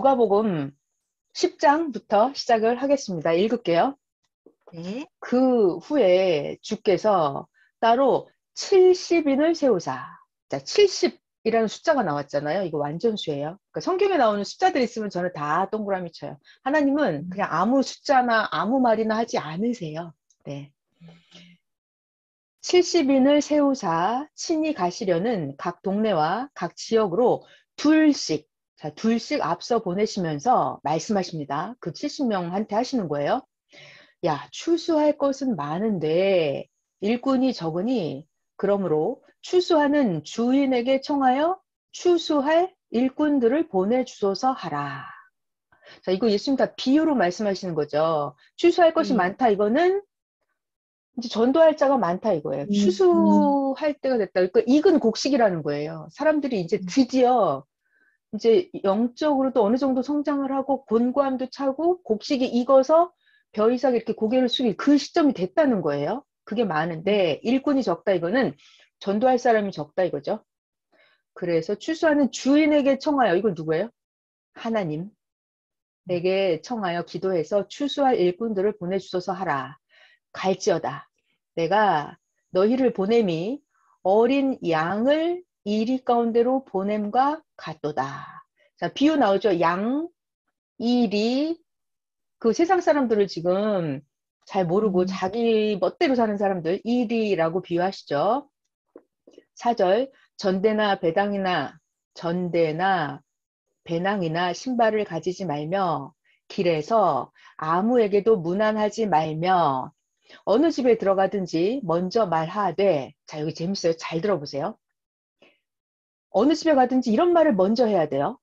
누가복음 10장부터 시작을 하겠습니다. 읽을게요. 네. 그 후에 주께서 따로 70인을 세우사. 자, 70이라는 숫자가 나왔잖아요. 이거 완전수예요. 그러니까 성경에 나오는 숫자들이 있으면 저는 다 동그라미 쳐요. 하나님은 그냥 아무 숫자나 아무 말이나 하지 않으세요. 네. 70인을 세우사 친히 가시려는 각 동네와 각 지역으로 둘씩, 자, 둘씩 앞서 보내시면서 말씀하십니다. 그 70명한테 하시는 거예요. 야, 추수할 것은 많은데 일꾼이 적으니 그러므로 추수하는 주인에게 청하여 추수할 일꾼들을 보내주소서 하라. 자, 이거 예수님 다 비유로 말씀하시는 거죠. 추수할 것이 네. 많다. 이거는 이제 전도할 자가 많다 이거예요. 음. 추수할 때가 됐다. 그러니까 익은 곡식이라는 거예요. 사람들이 이제 드디어 이제 영적으로도 어느 정도 성장을 하고 곤고함도 차고 곡식이 익어서 벼 이삭 이렇게 고개를 숙일 그 시점이 됐다는 거예요. 그게 많은데 일꾼이 적다 이거는 전도할 사람이 적다 이거죠. 그래서 추수하는 주인에게 청하여 이건 누구예요? 하나님에게 청하여 기도해서 추수할 일꾼들을 보내주소서 하라. 갈지어다. 내가 너희를 보냄이 어린 양을 이리 가운데로 보냄과 같도다. 자, 비유 나오죠. 양, 이리, 그 세상 사람들을 지금 잘 모르고 자기 멋대로 사는 사람들, 이리라고 비유하시죠. 4절, 전대나 배낭이나 신발을 가지지 말며 길에서 아무에게도 문안하지 말며 어느 집에 들어가든지 먼저 말하되, 자, 여기 재밌어요. 잘 들어보세요. 어느 집에 가든지 이런 말을 먼저 해야 돼요.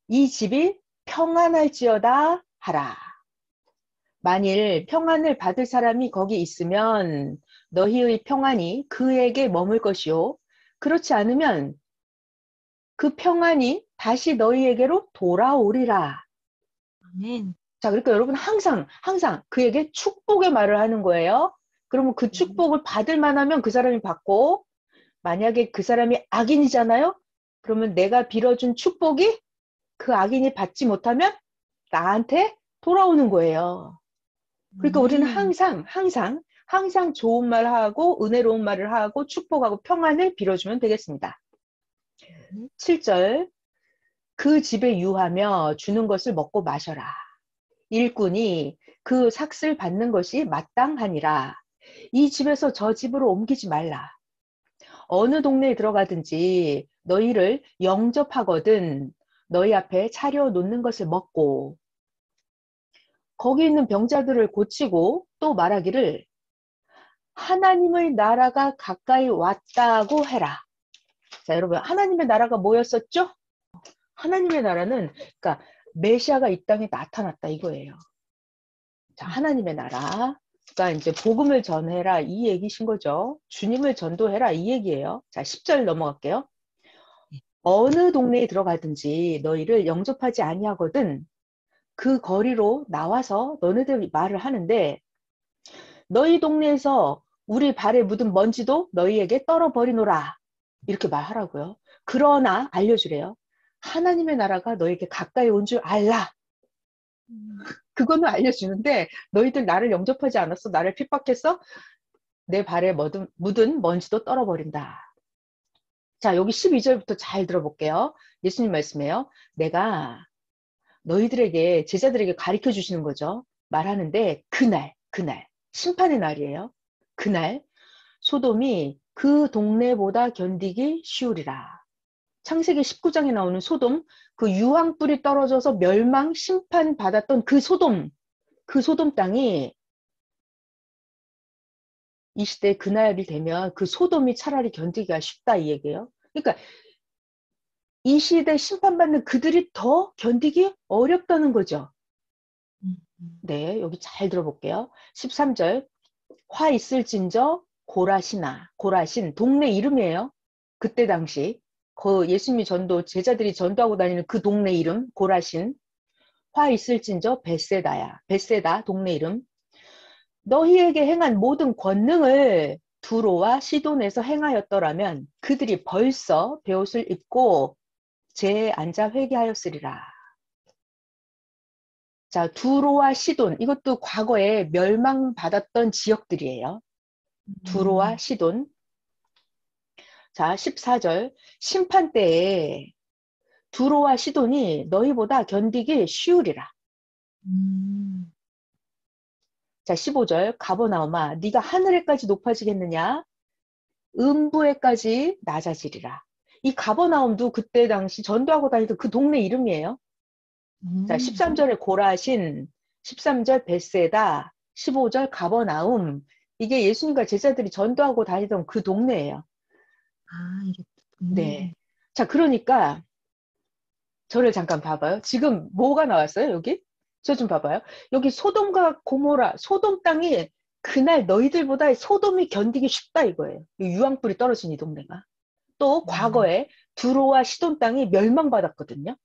이 집이 평안할지어다 하라. 만일 평안을 받을 사람이 거기 있으면 너희의 평안이 그에게 머물 것이요. 그렇지 않으면 그 평안이 다시 너희에게로 돌아오리라. 아멘. 자, 그러니까 여러분 항상 그에게 축복의 말을 하는 거예요. 그러면 그 네. 축복을 받을 만하면 그 사람이 받고, 만약에 그 사람이 악인이잖아요? 그러면 내가 빌어준 축복이 그 악인이 받지 못하면 나한테 돌아오는 거예요. 그러니까 우리는 아멘. 항상 좋은 말 하고 은혜로운 말을 하고 축복하고 평안을 빌어주면 되겠습니다. 네. 7절, 그 집에 유하며 주는 것을 먹고 마셔라. 일꾼이 그 삭슬 받는 것이 마땅하니라. 이 집에서 저 집으로 옮기지 말라. 어느 동네에 들어가든지 너희를 영접하거든 너희 앞에 차려 놓는 것을 먹고 거기 있는 병자들을 고치고 또 말하기를 하나님의 나라가 가까이 왔다고 해라. 자, 여러분, 하나님의 나라가 뭐였었죠? 하나님의 나라는, 그러니까 메시아가 이 땅에 나타났다 이거예요. 자, 하나님의 나라. 그러니까 이제 복음을 전해라 이 얘기신 거죠. 주님을 전도해라 이 얘기예요. 자, 10절 넘어갈게요. 어느 동네에 들어가든지 너희를 영접하지 아니하거든 그 거리로 나와서 너희들 말을 하는데 너희 동네에서 우리 발에 묻은 먼지도 너희에게 떨어버리노라. 이렇게 말하라고요. 그러나 알려주래요. 하나님의 나라가 너에게 가까이 온 줄 알라. 그거는 알려주는데 너희들 나를 영접하지 않았어. 나를 핍박했어. 내 발에 묻은 먼지도 떨어버린다. 자, 여기 12절부터 잘 들어볼게요. 예수님 말씀이에요. 내가 너희들에게 제자들에게 가르쳐 주시는 거죠. 말하는데 그날 심판의 날이에요. 그날 소돔이 그 동네보다 견디기 쉬우리라. 창세기 19장에 나오는 소돔, 그 유황불이 떨어져서 멸망 심판 받았던 그 소돔 땅이 이 시대 그날이 되면 그 소돔이 차라리 견디기가 쉽다 이 얘기예요. 그러니까 이 시대 심판받는 그들이 더 견디기 어렵다는 거죠. 네, 여기 잘 들어볼게요. 13절. 화 있을진저 고라신 동네 이름이에요. 그때 당시 그 예수님이 제자들이 전도하고 다니는 그 동네 이름 고라신. 화 있을진저 베세다 동네 이름. 너희에게 행한 모든 권능을 두로와 시돈에서 행하였더라면 그들이 벌써 베옷을 입고 제에 앉아 회개하였으리라. 자, 두로와 시돈, 이것도 과거에 멸망받았던 지역들이에요. 두로와 시돈. 자, 14절. 심판 때에 두로와 시돈이 너희보다 견디기 쉬우리라. 자, 15절. 가버나움아, 네가 하늘에까지 높아지겠느냐? 음부에까지 낮아지리라. 이 가버나움도 그때 당시 전도하고 다니던 그 동네 이름이에요. 자, 13절에 고라신, 13절 벳세다, 15절 가버나움. 이게 예수님과 제자들이 전도하고 다니던 그 동네예요. 아, 이게 동네 이름. 네. 자, 그러니까 저를 잠깐 봐봐요. 지금 뭐가 나왔어요, 여기? 저 좀 봐봐요. 여기 소돔과 고모라, 소돔 땅이 그날 너희들보다 소돔이 견디기 쉽다 이거예요. 이 유황불이 떨어진 이 동네가. 또 과거에 두로와 시돈 땅이 멸망받았거든요.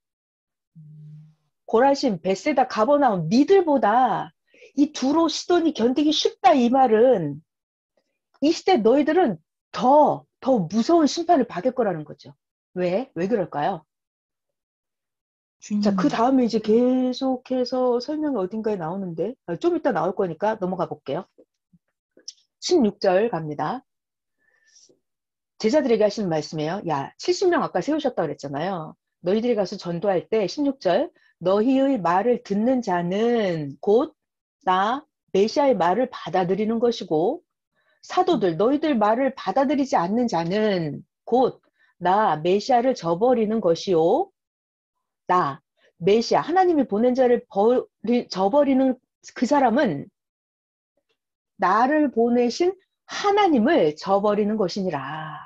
고라신, 벳세다, 가버나움, 니들보다 이 두로, 시돈이 견디기 쉽다 이 말은 이 시대 너희들은 더 무서운 심판을 받을 거라는 거죠. 왜? 왜 그럴까요? 자, 그 주님. 다음에 이제 계속해서 설명이 어딘가에 나오는데 좀 이따 나올 거니까 넘어가 볼게요. 16절 갑니다. 제자들에게 하시는 말씀이에요. 야, 70명 아까 세우셨다고 그랬잖아요. 너희들이 가서 전도할 때 16절 너희의 말을 듣는 자는 곧 나 메시아의 말을 받아들이는 것이고 사도들 너희들 말을 받아들이지 않는 자는 곧 나 메시아를 저버리는 것이요. 나 메시아 하나님이 보낸 자를 저버리는 그 사람은 나를 보내신 하나님을 저버리는 것이니라.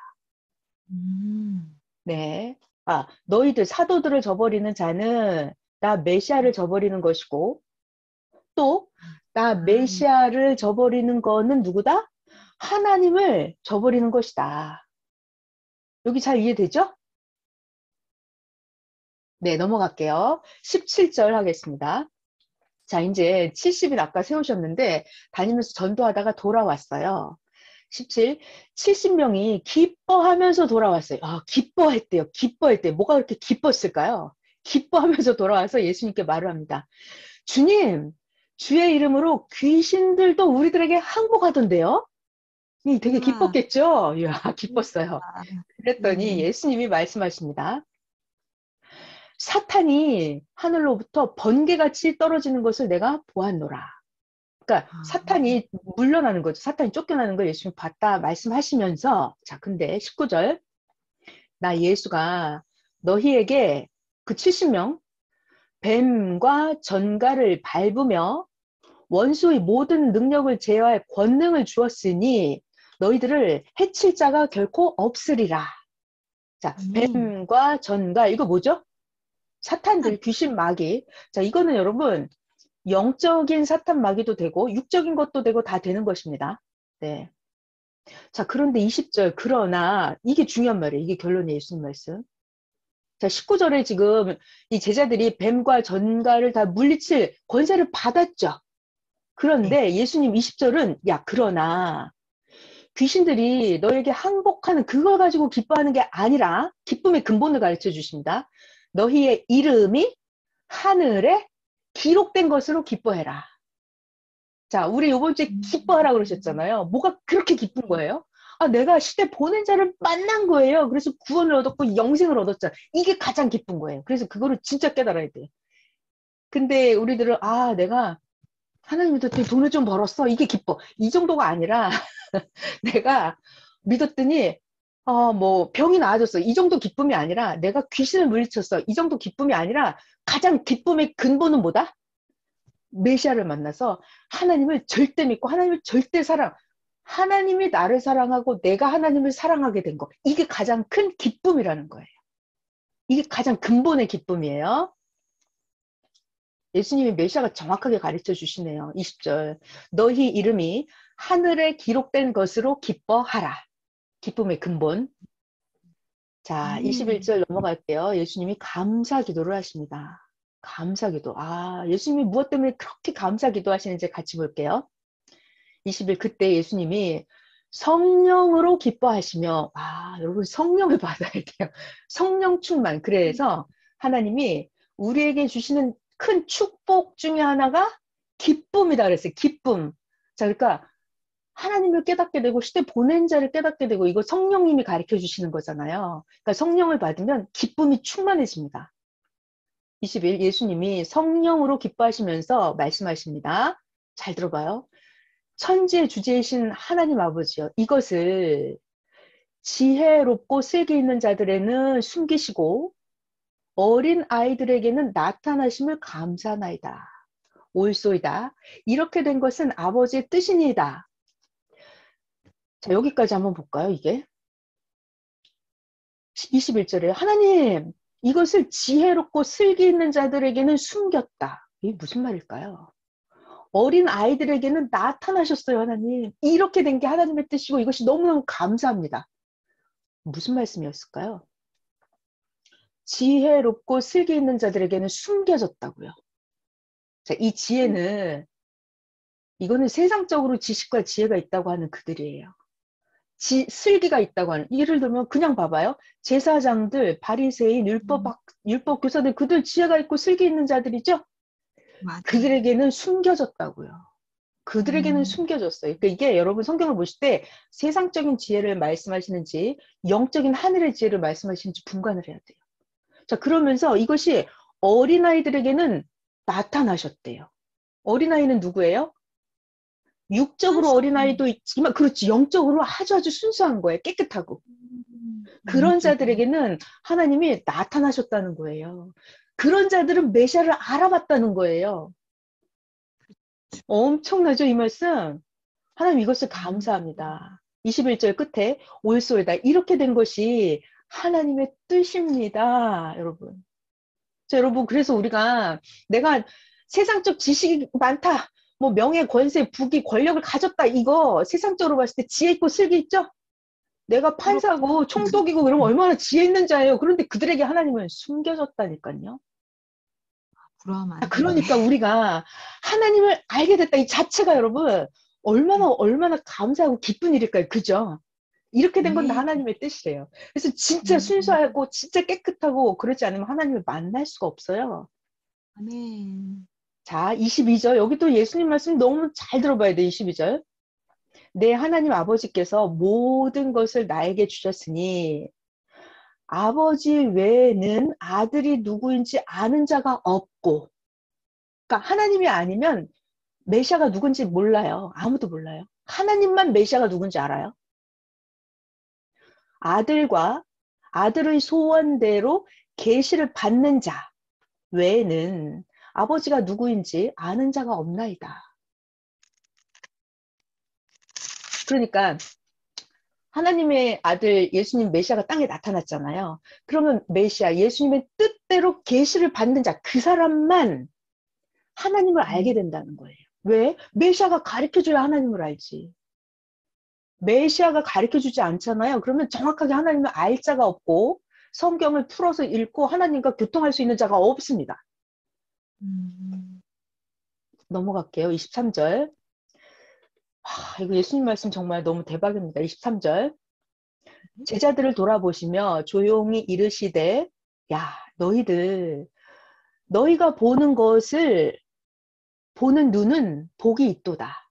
네. 아, 너희들 사도들을 저버리는 자는 나 메시아를 저버리는 것이고 또 나 메시아를 저버리는 거는 누구다? 하나님을 저버리는 것이다. 여기 잘 이해되죠? 네, 넘어갈게요. 17절 하겠습니다. 자, 이제 70일 아까 세우셨는데 다니면서 전도하다가 돌아왔어요. 17, 70명이 기뻐하면서 돌아왔어요. 아, 기뻐했대요. 기뻐했대요. 뭐가 그렇게 기뻤을까요? 기뻐하면서 돌아와서 예수님께 말을 합니다. 주님, 주의 이름으로 귀신들도 우리들에게 항복하던데요? 이 되게 우와. 기뻤겠죠? 이야, 기뻤어요. 그랬더니 네. 예수님이 말씀하십니다. 사탄이 하늘로부터 번개같이 떨어지는 것을 내가 보았노라. 그러니까 아, 사탄이 물러나는 거죠. 사탄이 쫓겨나는 걸 예수님 봤다 말씀하시면서 자, 근데 19절 나 예수가 너희에게 그 70명 뱀과 전갈을 밟으며 원수의 모든 능력을 제어할 권능을 주었으니 너희들을 해칠 자가 결코 없으리라. 자, 아멘. 뱀과 전갈 이거 뭐죠? 사탄들, 귀신, 마귀. 자, 이거는 여러분 영적인 사탄 마귀도 되고 육적인 것도 되고 다 되는 것입니다. 네. 자, 그런데 20절 그러나 이게 중요한 말이에요. 이게 결론이에요. 예수님 말씀. 자, 19절에 지금 이 제자들이 뱀과 전갈을 다 물리칠 권세를 받았죠. 네. 그런데 예수님 20절은 야, 그러나 귀신들이 너에게 항복하는 그걸 가지고 기뻐하는 게 아니라 기쁨의 근본을 가르쳐 주십니다. 너희의 이름이 하늘에 기록된 것으로 기뻐해라. 자, 우리 요번 주에 기뻐하라 그러셨잖아요. 뭐가 그렇게 기쁜 거예요? 아, 내가 시대 보낸 자를 만난 거예요. 그래서 구원을 얻었고 영생을 얻었잖아. 이게 가장 기쁜 거예요. 그래서 그거를 진짜 깨달아야 돼. 근데 우리들은 아, 내가 하나님 믿었더니 돈을 좀 벌었어. 이게 기뻐. 이 정도가 아니라 내가 믿었더니 뭐 병이 나아졌어. 이 정도 기쁨이 아니라 내가 귀신을 물리쳤어. 이 정도 기쁨이 아니라 가장 기쁨의 근본은 뭐다? 메시아를 만나서 하나님을 절대 믿고 하나님을 절대 하나님이 나를 사랑하고 내가 하나님을 사랑하게 된 거. 이게 가장 큰 기쁨이라는 거예요. 이게 가장 근본의 기쁨이에요. 예수님이 메시아가 정확하게 가르쳐 주시네요. 20절. 너희 이름이 하늘에 기록된 것으로 기뻐하라. 기쁨의 근본. 자, 아멘. 21절 넘어갈게요. 예수님이 감사 기도를 하십니다. 감사 기도. 아, 예수님이 무엇 때문에 그렇게 감사 기도하시는지 같이 볼게요. 20일 그때 예수님이 성령으로 기뻐하시며, 아, 여러분 성령을 받아야 돼요. 성령 충만. 그래서 하나님이 우리에게 주시는 큰 축복 중에 하나가 기쁨이다 그랬어요. 기쁨. 자, 그러니까 하나님을 깨닫게 되고 시대 보낸 자를 깨닫게 되고 이거 성령님이 가르쳐 주시는 거잖아요. 그러니까 성령을 받으면 기쁨이 충만해집니다. 21 예수님이 성령으로 기뻐하시면서 말씀하십니다. 잘 들어봐요. 천지의 주제이신 하나님 아버지요. 이것을 지혜롭고 슬기 있는 자들에는 숨기시고 어린 아이들에게는 나타나심을 감사나이다. 옳소이다. 이렇게 된 것은 아버지의 뜻이니이다. 자, 여기까지 한번 볼까요, 이게? 21절에 하나님, 이것을 지혜롭고 슬기 있는 자들에게는 숨겼다. 이게 무슨 말일까요? 어린 아이들에게는 나타나셨어요, 하나님. 이렇게 된 게 하나님의 뜻이고 이것이 너무너무 감사합니다. 무슨 말씀이었을까요? 지혜롭고 슬기 있는 자들에게는 숨겨졌다고요. 자, 이 지혜는 이거는 세상적으로 지식과 지혜가 있다고 하는 그들이에요. 슬기가 있다고 하는. 예를 들면 그냥 봐봐요. 제사장들, 바리새인, 율법 교사들 그들 지혜가 있고 슬기 있는 자들이죠. 맞아요. 그들에게는 숨겨졌다고요. 그들에게는 숨겨졌어요. 그러니까 이게 여러분 성경을 보실 때 세상적인 지혜를 말씀하시는지 영적인 하늘의 지혜를 말씀하시는지 분간을 해야 돼요. 자, 그러면서 이것이 어린아이들에게는 나타나셨대요. 어린아이는 누구예요? 육적으로 어린아이도 있지만 그렇지 영적으로 아주 순수한 거예요. 깨끗하고. 그런 자들에게는 하나님이 나타나셨다는 거예요. 그런 자들은 메시아를 알아봤다는 거예요. 엄청나죠, 이 말씀? 하나님 이것을 감사합니다. 21절 끝에 올소이다. 이렇게 된 것이 하나님의 뜻입니다. 여러분. 자, 여러분, 그래서 우리가 내가 세상적 지식이 많다. 뭐 명예, 권세, 부귀, 권력을 가졌다. 이거 세상적으로 봤을 때 지혜 있고 슬기 있죠? 내가 판사고 총독이고 그러면 얼마나 지혜 있는 자예요. 그런데 그들에게 하나님은 숨겨졌다니까요. 그러니까 우리가 하나님을 알게 됐다 이 자체가 여러분 얼마나 감사하고 기쁜 일일까요? 그죠? 이렇게 된 건 다 하나님의 뜻이에요. 그래서 진짜 순수하고 진짜 깨끗하고 그렇지 않으면 하나님을 만날 수가 없어요. 아멘. 자, 22절. 여기 또 예수님 말씀 너무 잘 들어봐야 돼. 22절. 내 하나님 아버지께서 모든 것을 나에게 주셨으니 아버지 외에는 아들이 누구인지 아는 자가 없고, 그러니까 하나님이 아니면 메시아가 누군지 몰라요. 아무도 몰라요. 하나님만 메시아가 누군지 알아요. 아들과 아들의 소원대로 계시를 받는 자 외에는 아버지가 누구인지 아는 자가 없나이다. 그러니까 하나님의 아들 예수님 메시아가 땅에 나타났잖아요. 그러면 메시아 예수님의 뜻대로 계시를 받는 자 그 사람만 하나님을 알게 된다는 거예요. 왜? 메시아가 가르쳐줘야 하나님을 알지. 메시아가 가르쳐주지 않잖아요. 그러면 정확하게 하나님을 알 자가 없고 성경을 풀어서 읽고 하나님과 교통할 수 있는 자가 없습니다. 넘어갈게요. 23절. 이거 예수님 말씀 정말 너무 대박입니다. 23절. 제자들을 돌아보시며 조용히 이르시되 야 너희가 보는 것을 보는 눈은 복이 있도다.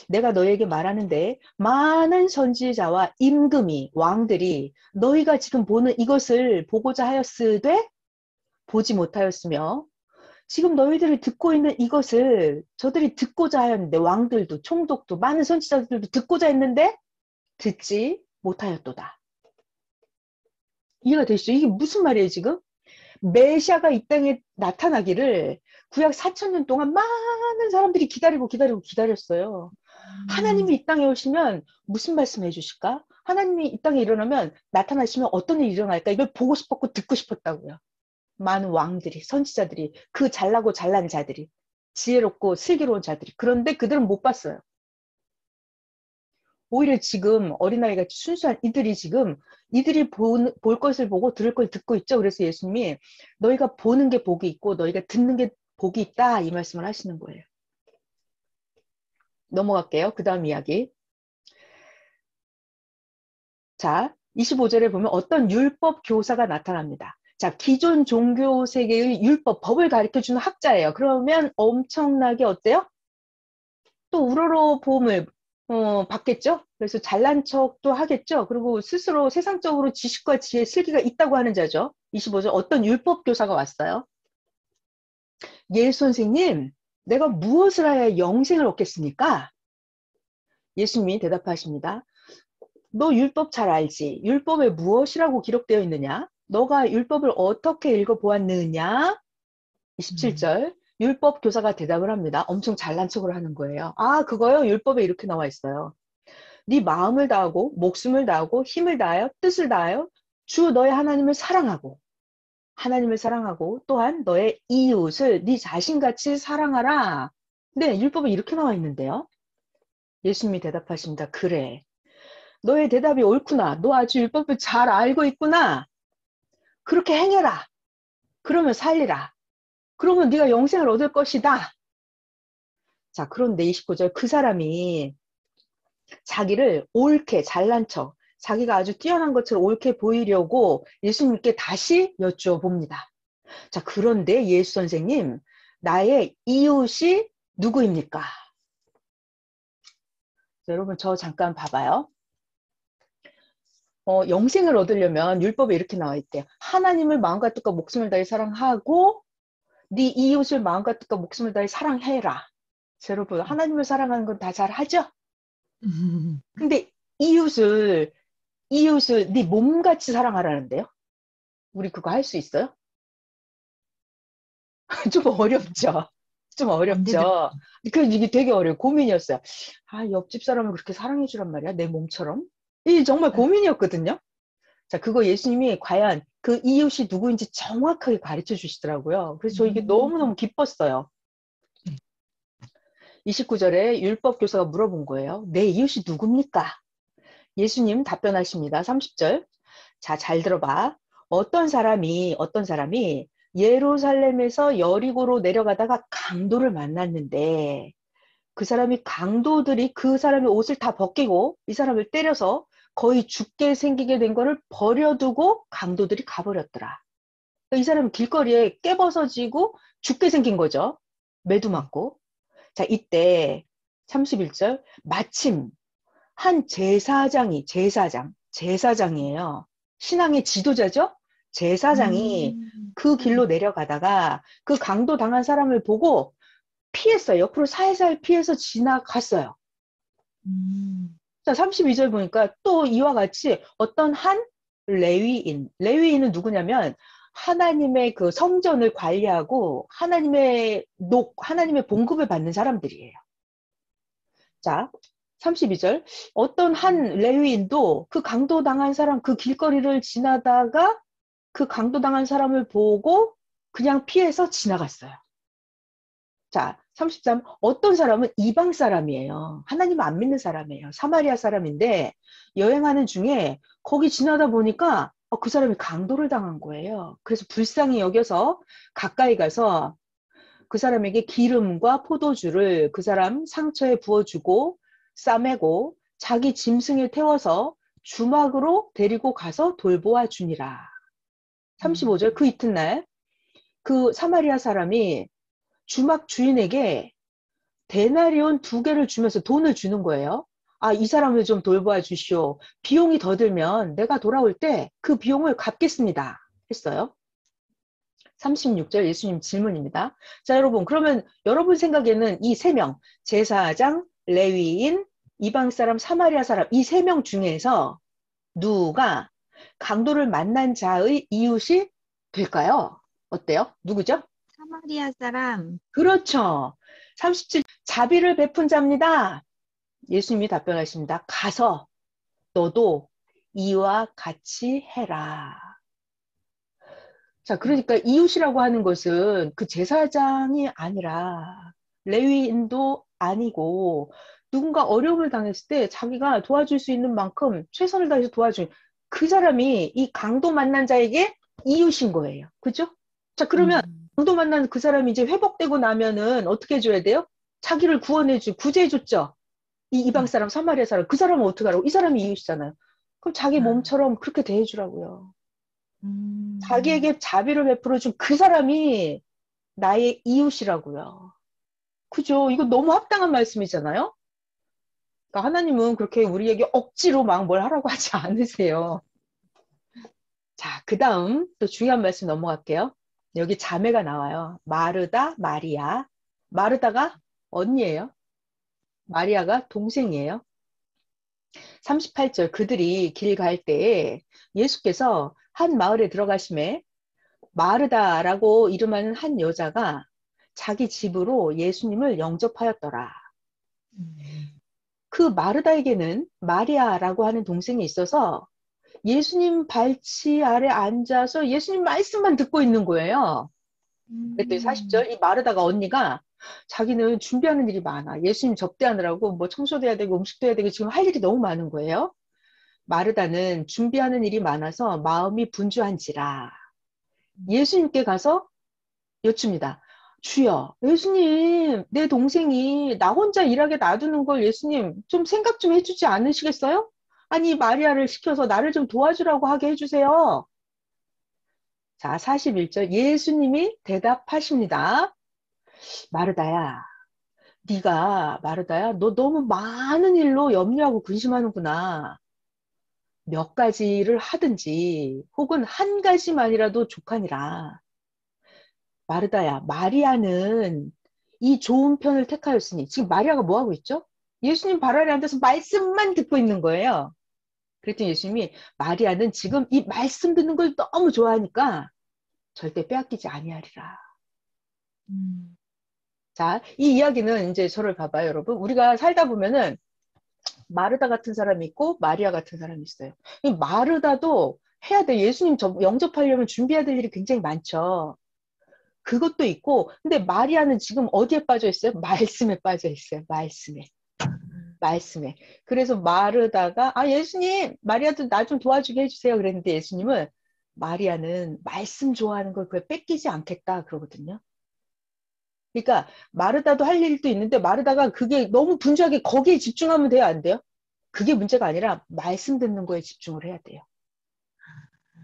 내가 너에게 말하는데 많은 선지자와 임금이 왕들이 너희가 지금 보는 이것을 보고자 하였으되 보지 못하였으며 지금 너희들이 듣고 있는 이것을 저들이 듣고자 하였는데 왕들도 총독도 많은 선지자들도 듣고자 했는데 듣지 못하였도다. 이해가 되시죠? 이게 무슨 말이에요 지금? 메시아가 이 땅에 나타나기를 구약 4,000년 동안 많은 사람들이 기다렸어요. 하나님이 이 땅에 오시면 무슨 말씀 해주실까? 하나님이 이 땅에 일어나면 나타나시면 어떤 일이 일어날까? 이걸 보고 싶었고 듣고 싶었다고요. 많은 왕들이, 선지자들이, 그 잘나고 잘난 자들이, 지혜롭고 슬기로운 자들이. 그런데 그들은 못 봤어요. 오히려 지금 어린아이같이 순수한 이들이 볼 것을 보고 들을 걸 듣고 있죠. 그래서 예수님이 너희가 보는 게 복이 있고 너희가 듣는 게 복이 있다 이 말씀을 하시는 거예요. 넘어갈게요. 그 다음 이야기. 자, 25절에 보면 어떤 율법 교사가 나타납니다. 자, 기존 종교 세계의 율법, 법을 가르쳐주는 학자예요. 그러면 엄청나게 어때요? 또 우러러봄을 받겠죠? 그래서 잘난 척도 하겠죠? 그리고 스스로 세상적으로 지식과 지혜, 슬기가 있다고 하는 자죠. 25절 어떤 율법 교사가 왔어요. 예수 선생님, 내가 무엇을 하여 영생을 얻겠습니까? 예수님이 대답하십니다. 너 율법 잘 알지? 율법에 무엇이라고 기록되어 있느냐? 너가 율법을 어떻게 읽어보았느냐? 27절 율법 교사가 대답을 합니다. 엄청 잘난 척을 하는 거예요. 아, 그거요? 율법에 이렇게 나와 있어요. 네 마음을 다하고 목숨을 다하고 힘을 다하여 뜻을 다하여 주 너의 하나님을 사랑하고 또한 너의 이웃을 네 자신같이 사랑하라. 네, 율법에 이렇게 나와 있는데요. 예수님이 대답하십니다. 그래. 너의 대답이 옳구나. 너 아주 율법을 잘 알고 있구나. 그렇게 행해라. 그러면 살리라. 그러면 네가 영생을 얻을 것이다. 자, 그런데 29절 그 사람이 자기를 옳게 잘난 척, 자기가 아주 뛰어난 것처럼 옳게 보이려고 예수님께 다시 여쭈어봅니다. 자, 그런데 예수 선생님, 나의 이웃이 누구입니까? 자, 여러분 저 잠깐 봐봐요. 영생을 얻으려면 율법에 이렇게 나와 있대요. 하나님을 마음과 뜻과 목숨을 다해 사랑하고 네 이웃을 마음과 뜻과 목숨을 다해 사랑해라. 자, 여러분 하나님을 사랑하는 건 다 잘하죠? 근데 이웃을 네 몸같이 사랑하라는데요? 우리 그거 할 수 있어요? 좀 어렵죠? 좀 안 되더라고요. 어렵죠? 이게 되게 어려워요. 고민이었어요. 아, 옆집 사람을 그렇게 사랑해 주란 말이야? 내 몸처럼? 이게 정말 고민이었거든요? 자, 그거 예수님이 과연 그 이웃이 누구인지 정확하게 가르쳐 주시더라고요. 그래서 저 이게 너무너무 기뻤어요. 29절에 율법 교사가 물어본 거예요. 내 이웃이 누굽니까? 예수님 답변하십니다. 30절. 자, 잘 들어봐. 어떤 사람이 예루살렘에서 여리고로 내려가다가 강도를 만났는데 그 사람이 강도들이 그 사람의 옷을 다 벗기고 이 사람을 때려서 거의 죽게 생기게 된 거를 버려두고 강도들이 가버렸더라. 이 사람은 길거리에 깨벗어지고 죽게 생긴 거죠. 매도 맞고. 자, 이때 31절 마침 한 제사장이에요. 신앙의 지도자죠? 제사장이 그 길로 내려가다가 그 강도 당한 사람을 보고 피했어요. 옆으로 살살 피해서 지나갔어요. 자, 32절 보니까 또 이와 같이 어떤 한 레위인은 누구냐면 하나님의 그 성전을 관리하고 하나님의 봉급을 받는 사람들이에요. 자, 32절. 어떤 한 레위인도 그 강도당한 사람, 그 길거리를 지나다가 그 강도당한 사람을 보고 그냥 피해서 지나갔어요. 자, 33. 어떤 사람은 이방 사람이에요. 하나님 안 믿는 사람이에요. 사마리아 사람인데 여행하는 중에 거기 지나다 보니까 그 사람이 강도를 당한 거예요. 그래서 불쌍히 여겨서 가까이 가서 그 사람에게 기름과 포도주를 그 사람 상처에 부어주고 싸매고 자기 짐승에 태워서 주막으로 데리고 가서 돌보아 주니라. 35절 그 이튿날 그 사마리아 사람이 주막 주인에게 데나리온 2개를 주면서 돈을 주는 거예요. 아, 이 사람을 좀 돌보아 주시오. 비용이 더 들면 내가 돌아올 때 그 비용을 갚겠습니다. 했어요. 36절 예수님 질문입니다. 자, 여러분, 그러면 여러분 생각에는 이 3명, 제사장, 레위인, 이방 사람, 사마리아 사람, 이 3명 중에서 누가 강도를 만난 자의 이웃이 될까요? 어때요? 누구죠? 사마리아 사람. 그렇죠. 37, 자비를 베푼 자입니다. 예수님이 답변하십니다. 가서 너도 이와 같이 해라. 자, 그러니까 이웃이라고 하는 것은 그 제사장이 아니라 레위인도 아니고 누군가 어려움을 당했을 때 자기가 도와줄 수 있는 만큼 최선을 다해서 도와준 그 사람이 이 강도 만난 자에게 이웃인 거예요. 그죠? 자, 그러면 강도 만난 그 사람이 이제 회복되고 나면은 어떻게 해줘야 돼요? 자기를 구제해줬죠. 이 이방 사람, 사마리아 사람, 그 사람은 어떻게 하라고? 이 사람이 이웃이잖아요. 그럼 자기 몸처럼 그렇게 대해주라고요. 음. 자기에게 자비를 베풀어 준 그 사람이 나의 이웃이라고요. 그죠? 이거 너무 합당한 말씀이잖아요? 그러니까 하나님은 그렇게 우리에게 억지로 막 뭘 하라고 하지 않으세요. 자, 그 다음 또 중요한 말씀 넘어갈게요. 여기 자매가 나와요. 마르다, 마리아. 마르다가 언니예요. 마리아가 동생이에요. 38절 그들이 길 갈 때에 예수께서 한 마을에 들어가심에 마르다라고 이름하는 한 여자가 자기 집으로 예수님을 영접하였더라. 음. 그 마르다에게는 마리아라고 하는 동생이 있어서 예수님 발치 아래 앉아서 예수님 말씀만 듣고 있는 거예요. 그랬더니 음. 40절 이 마르다가 언니가 자기는 준비하는 일이 많아. 예수님 접대하느라고 뭐 청소도 해야 되고 음식도 해야 되고 지금 할 일이 너무 많은 거예요. 마르다는 준비하는 일이 많아서 마음이 분주한지라 예수님께 가서 여쭙니다. 주여, 예수님, 내 동생이 나 혼자 일하게 놔두는 걸 예수님 좀 생각 좀 해주지 않으시겠어요? 아니, 마리아를 시켜서 나를 좀 도와주라고 하게 해주세요. 자, 41절 예수님이 대답하십니다. 마르다야, 네가 마르다야, 너 너무 많은 일로 염려하고 근심하는구나. 몇 가지를 하든지 혹은 한 가지만이라도 족하니라. 마르다야, 마리아는 이 좋은 편을 택하였으니 지금 마리아가 뭐 하고 있죠? 예수님 발 아래 앉아서 말씀만 듣고 있는 거예요. 그랬더니 예수님이 마리아는 지금 이 말씀 듣는 걸 너무 좋아하니까 절대 빼앗기지 아니하리라. 음. 자, 이 이야기는 이제 저를 봐봐요, 여러분. 우리가 살다 보면은 마르다 같은 사람이 있고 마리아 같은 사람이 있어요. 이 마르다도 해야 돼. 예수님 영접하려면 준비해야 될 일이 굉장히 많죠. 그것도 있고, 근데 마리아는 지금 어디에 빠져 있어요? 말씀에 빠져 있어요. 말씀에. 말씀에. 그래서 마르다가, 아, 예수님, 마리아도 나 좀 도와주게 해주세요. 그랬는데 예수님은 마리아는 말씀 좋아하는 걸 그걸 뺏기지 않겠다. 그러거든요. 그러니까 마르다도 할 일도 있는데 마르다가 그게 너무 분주하게 거기에 집중하면 돼요? 안 돼요? 그게 문제가 아니라 말씀 듣는 거에 집중을 해야 돼요.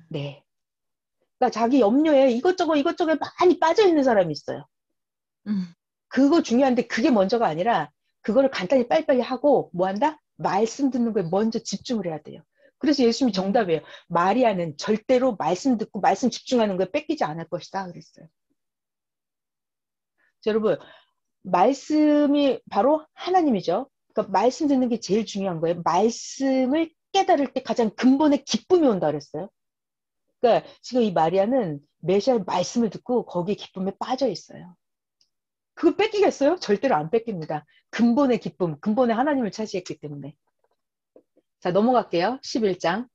네. 그러니까 자기 염려에 이것저것 많이 빠져 있는 사람이 있어요. 음. 그거 중요한데 그게 먼저가 아니라 그거를 간단히 빨리빨리 하고 뭐 한다? 말씀 듣는 거에 먼저 집중을 해야 돼요. 그래서 예수님이 음. 정답이에요. 마리아는 절대로 말씀 듣고 말씀 집중하는 거에 뺏기지 않을 것이다. 그랬어요. 자, 여러분, 말씀이 바로 하나님이죠. 그러니까 말씀 듣는 게 제일 중요한 거예요. 말씀을 깨달을 때 가장 근본의 기쁨이 온다 그랬어요. 그러니까 지금 이 마리아는 메시아의 말씀을 듣고 거기에 기쁨에 빠져 있어요. 그거 뺏기겠어요? 절대로 안 뺏깁니다. 근본의 기쁨, 근본의 하나님을 차지했기 때문에. 자, 넘어갈게요. 11장.